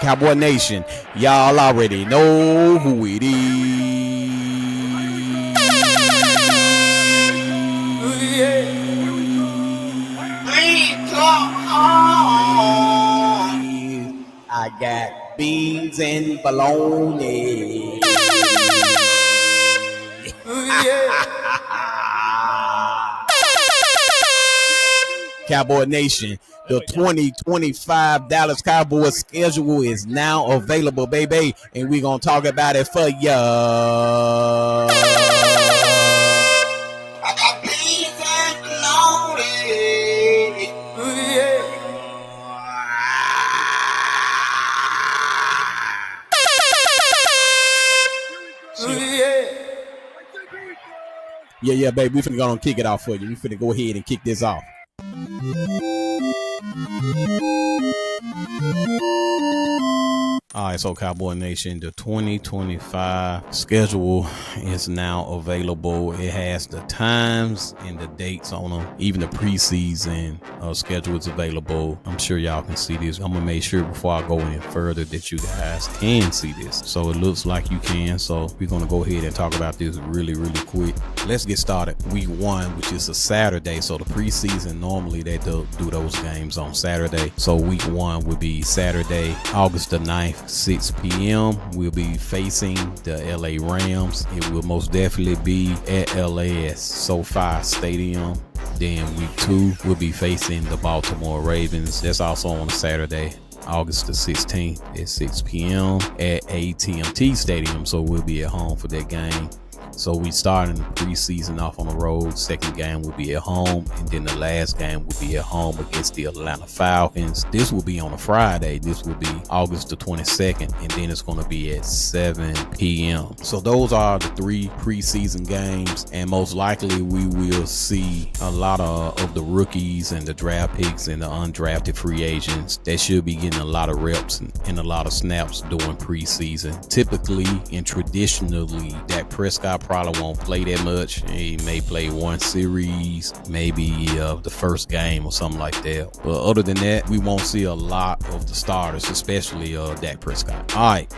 Cowboy Nation, y'all already know who it is. I got beans and bologna. Cowboy Nation, the 2025 Dallas Cowboys schedule is now available, baby, and we're going to talk about it for ya. I got beans and bologna. Yeah, baby, we finna go and kick it off for you. We finna go ahead and kick this off. All right, so Cowboy Nation, the 2025 schedule is now available. It has the times and the dates on them. Even the preseason schedule is available. I'm sure y'all can see this. I'm gonna make sure before I go any further that you guys can see this. So it looks like you can. So we're gonna go ahead and talk about this really quick. Let's get started. Week 1, which is a Saturday. So the preseason, normally they do those games on Saturday. So week 1 will be Saturday, August the 9th. 6 p.m. We'll be facing the LA Rams. It will most definitely be at LA's SoFi Stadium. Then week 2, we'll be facing the Baltimore Ravens. That's also on a Saturday, August the 16th at 6 p.m. at AT&T Stadium. So we'll be at home for that game. So we starting the preseason off on the road. Second game will be at home, and then the last game will be at home against the Atlanta Falcons. This will be on a Friday. This will be August the 22nd, and then it's going to be at 7 p.m. So those are the 3 preseason games, and most likely we will see a lot of the rookies and the draft picks and the undrafted free agents. They should be getting a lot of reps and a lot of snaps during preseason. Typically and traditionally, Dak Prescott probably won't play that much. He may play one series, maybe the first game or something like that. But other than that, we won't see a lot of the starters, especially Dak Prescott. All right.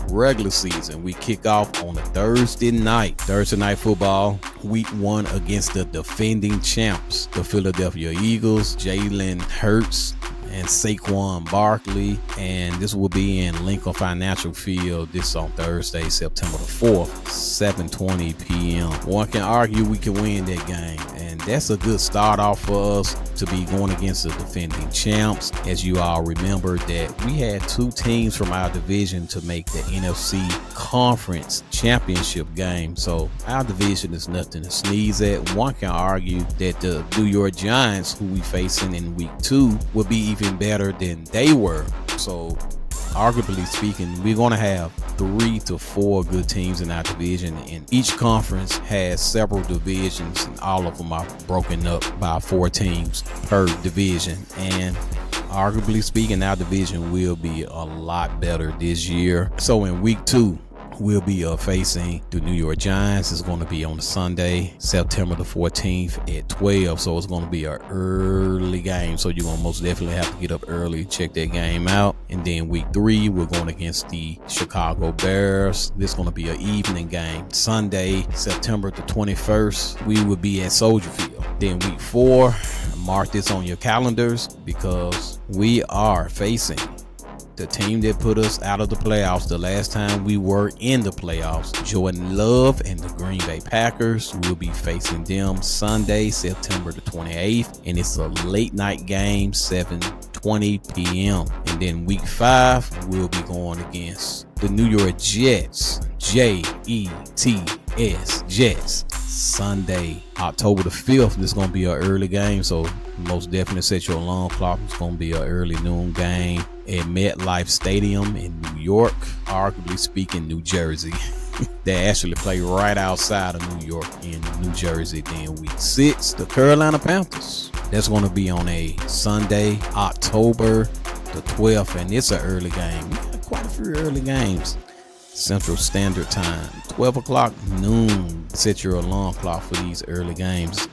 Regular season, we kick off on a Thursday night football, week 1 against the defending champs, the Philadelphia Eagles. Jalen Hurts and Saquon Barkley, and this will be in Lincoln Financial Field. This on Thursday, September the 4th, 7:20 p.m. One can argue we can win that game, and that's a good start off for us to be going against the defending champs. As you all remember that we had 2 teams from our division to make the NFC Conference Championship game, so our division is nothing to sneeze at. One can argue that the New York Giants, who we facing in week 2, will be even better than they were. So arguably speaking, we're going to have 3 to 4 good teams in our division, and each conference has several divisions, and all of them are broken up by 4 teams per division. And arguably speaking, our division will be a lot better this year. So in week 2, we'll be facing the New York Giants. It's going to be on Sunday, September the 14th at 12. So it's going to be an early game. So you're going to most definitely have to get up early, check that game out. And then week 3, we're going against the Chicago Bears. This is going to be an evening game. Sunday, September the 21st, we will be at Soldier Field. Then week 4, mark this on your calendars because we are facing the team that put us out of the playoffs the last time we were in the playoffs. Jordan Love and the Green Bay Packers will be facing them Sunday, September the 28th, and it's a late night game, 7:20 p.m. And then week 5, we'll be going against the New York Jets, Jets, Jets. Sunday, October the 5th. This is going to be an early game, so most definitely set your alarm clock. It's going to be an early noon game at MetLife Stadium in New York, arguably speaking, New Jersey. They actually play right outside of New York in New Jersey. Then week 6, the Carolina Panthers. That's going to be on a Sunday, October the 12th, and it's an early game. We got quite a few early games. Central Standard Time, 12 o'clock noon. Set your alarm clock for these early games.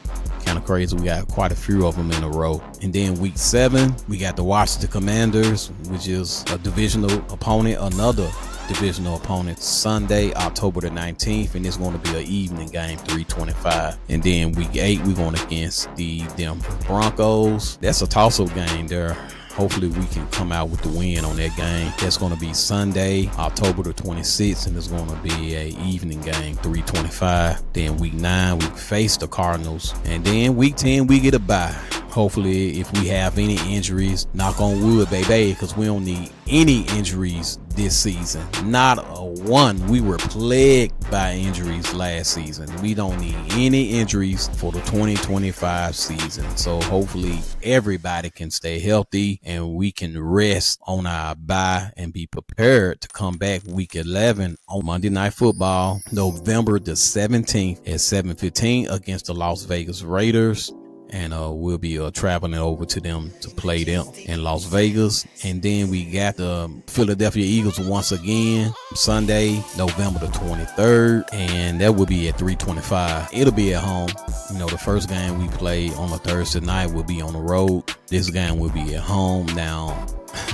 Kind of crazy. We got quite a few of them in a row. And then week 7, we got the Washington Commanders, which is a divisional opponent, another divisional opponent, Sunday, October the 19th, and it's going to be an evening game, 3:25. And then week 8, we're going against the Denver Broncos. That's a toss-up game there. Hopefully we can come out with the win on that game. That's going to be Sunday, October the 26th, and it's going to be a evening game, 3:25. Then week 9, we face the Cardinals, and then week 10, we get a bye. Hopefully, if we have any injuries, knock on wood, baby, because we don't need any injuries this season. Not a one. We were plagued by injuries last season. We don't need any injuries for the 2025 season. So hopefully everybody can stay healthy and we can rest on our bye and be prepared to come back week 11 on Monday Night Football, November the 17th at 7:15 against the Las Vegas Raiders. And we'll be traveling over to them to play them in Las Vegas. And then we got the Philadelphia Eagles once again, Sunday, November the 23rd. And that will be at 3:25. It'll be at home. You know, the first game we play on a Thursday night will be on the road. This game will be at home. Now,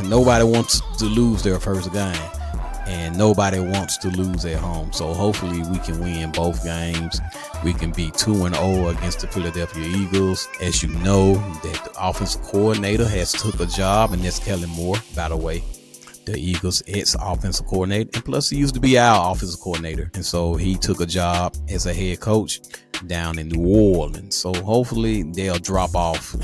nobody wants to lose their first game, and nobody wants to lose at home. So hopefully we can win both games. We can be 2-0 against the Philadelphia Eagles. As you know, that the offensive coordinator has took a job, and that's Kellen Moore, by the way, the Eagles' ex-offensive coordinator. And plus, he used to be our offensive coordinator. And so he took a job as a head coach down in New Orleans. So hopefully they'll drop off.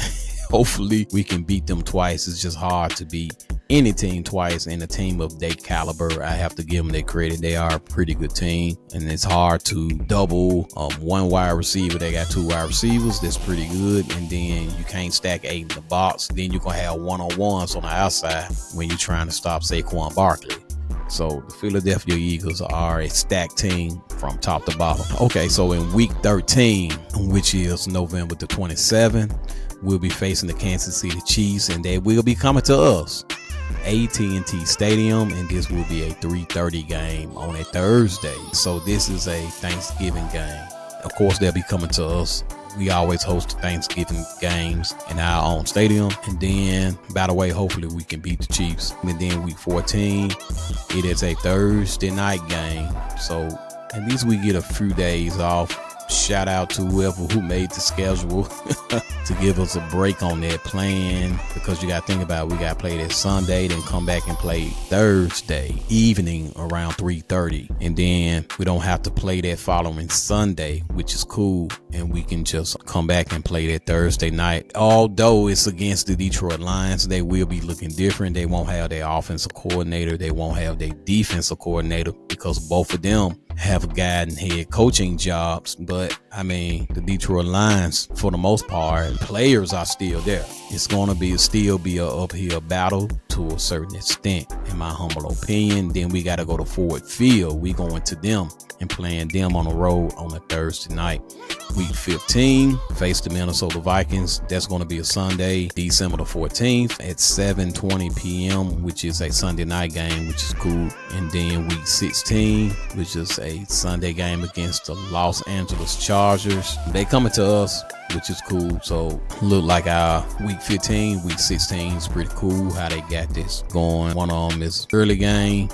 Hopefully we can beat them twice. It's just hard to beat any team twice, and a team of their caliber, I have to give them their credit. They are a pretty good team, and it's hard to double one wide receiver. They got 2 wide receivers. That's pretty good. And then you can't stack 8 in the box. Then you're going to have one-on-ones on the outside when you're trying to stop Saquon Barkley. So the Philadelphia Eagles are a stacked team from top to bottom. Okay, so in week 13, which is November the 27th, we'll be facing the Kansas City Chiefs, and they will be coming to us, AT&T Stadium, and this will be a 3:30 game on a Thursday. So this is a Thanksgiving game. Of course, they'll be coming to us. We always host Thanksgiving games in our own stadium. And then, by the way, hopefully we can beat the Chiefs. And then week 14, it is a Thursday night game. So at least we get a few days off. Shout out to whoever who made the schedule to give us a break on that plan, because you got to think about it, we got to play that Sunday, then come back and play Thursday evening around 3:30, and then we don't have to play that following Sunday, which is cool, and we can just come back and play that Thursday night. Although it's against the Detroit Lions, they will be looking different. They won't have their offensive coordinator, they won't have their defensive coordinator, because both of them have gotten head coaching jobs. But I mean, the Detroit Lions, for the most part, players are still there. It's going to still be a uphill battle to a certain extent, in my humble opinion. Then we got to go to Ford Field. We going to them and playing them on the road on a Thursday night. Week 15, face the Minnesota Vikings. That's going to be a Sunday, December the 14th at 7:20 p.m., which is a Sunday night game, which is cool. And then week 16, which is a Sunday game against the Los Angeles Chargers. They coming to us, which is cool. So look like our week 15, week 16 is pretty cool how they got this going. One of them is early game,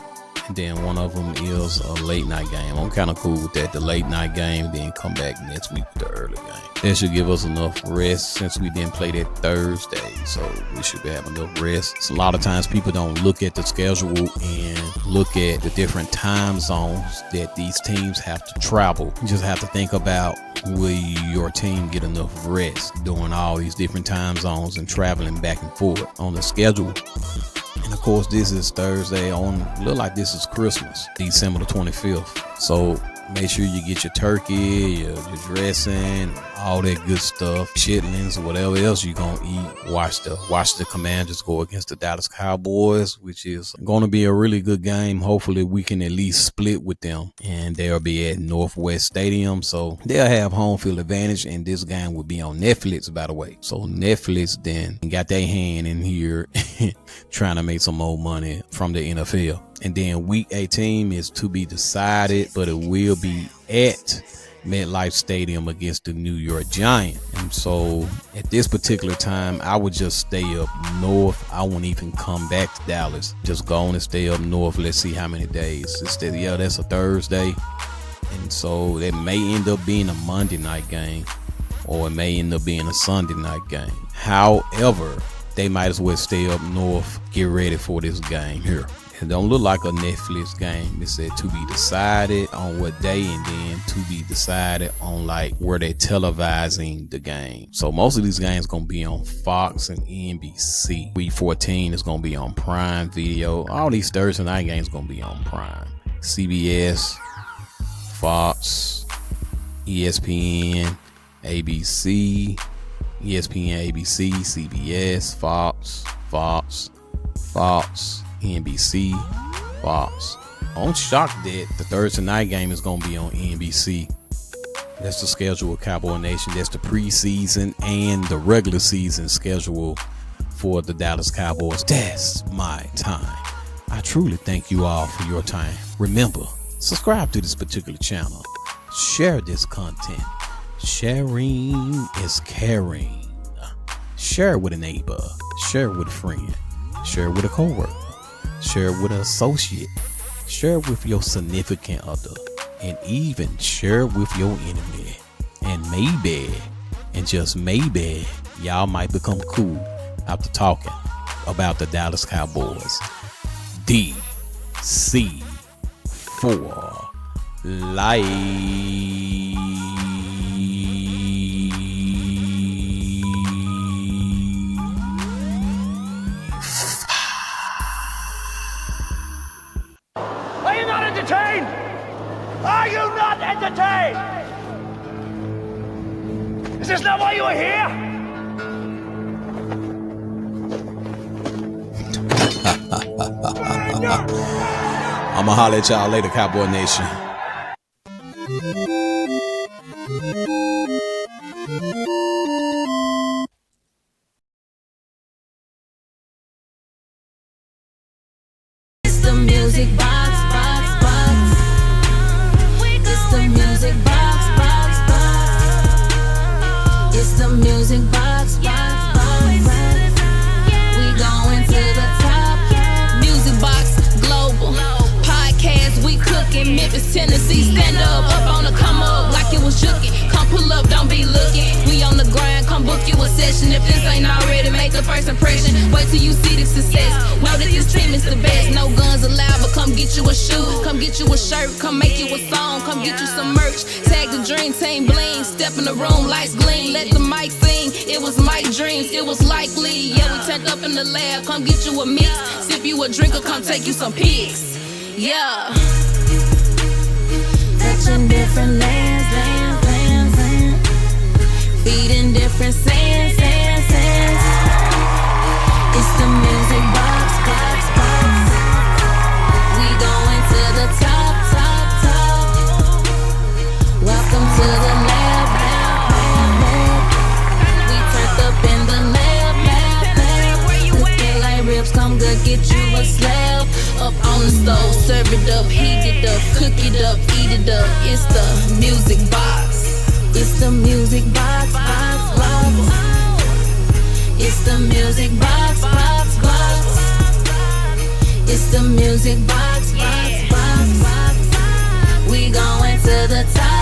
and then one of them is a late night game. I'm kind of cool with that. The late night game, then come back next week with the early game. That should give us enough rest since we didn't play that Thursday. So we should be having enough rest. So a lot of times people don't look at the schedule and look at the different time zones that these teams have to travel. You just have to think about, will your team get enough rest doing all these different time zones and traveling back and forth on the schedule? And of course, this is Thursday look like this is Christmas, December the 25th. So make sure you get your turkey, your dressing, all that good stuff, chitlins, whatever else you're going to eat. Watch the Commanders go against the Dallas Cowboys, which is going to be a really good game. Hopefully we can at least split with them, and they'll be at Northwest Stadium. So they'll have home field advantage, and this game will be on Netflix, by the way. So Netflix then got their hand in here trying to make some more money from the NFL. And then week 18 is to be decided, but it will be at MetLife Stadium against the New York Giants. And so at this particular time, I would just stay up north. I won't even come back to Dallas. Just go on and stay up north. Let's see how many days. That's a Thursday. And so it may end up being a Monday night game, or it may end up being a Sunday night game. However, they might as well stay up north, get ready for this game here. It don't look like a Netflix game. It said to be decided on what day, and then to be decided on like where they're televising the game. So most of these games gonna be on Fox and NBC. Week 14 is gonna be on Prime Video. All these Thursday night games gonna be on Prime. CBS, Fox, ESPN, ABC, ESPN, ABC, CBS, Fox, NBC, Fox. I'm shocked that the Thursday night game is going to be on NBC. That's the schedule of Cowboy Nation. That's the preseason and the regular season schedule for the Dallas Cowboys. That's my time. I truly thank you all for your time. Remember, subscribe to this particular channel. Share this content. Sharing is caring. Share it with a neighbor. Share it with a friend. Share it with a coworker. Share it with an associate. Share it with your significant other. And even share it with your enemy. And maybe, and just maybe, y'all might become cool after talking about the Dallas Cowboys. DC4 Life. Are you not entertained? Is this not why you are here? I'ma holler at y'all later, Cowboy Nation. It's the music box. It's the music box. It's the music box. We going to the top. Music box global. Podcast we cooking. Memphis, Tennessee, stand up on the come up like it was jooking. Come pull up, don't be looking. We on the grind, come book you a session. If this ain't already, make the first impression. Wait till you see the success. Know that this team is the best. No guns allowed, but come get you a shoe, come get you a shirt, come make you a song, come get you some merch. Tag the dream team bling. Step in the room, lights gleam. Let the mic sing. It was my dreams, it was likely. Yeah, we turned up in the lab. Come get you a mix. Sip you a drink or come take you some pics. Yeah. Touching different lands. Feeding different sands. It's the music box. We going to the top. Welcome to the lab. We turned up in the lab. Cooking like ribs, come good, get you a slab. Up on the stove, serve it up, heat it up, cook it up, eat it up. It's the music box. It's the music box. It's the music box. It's the music box. We going to the top.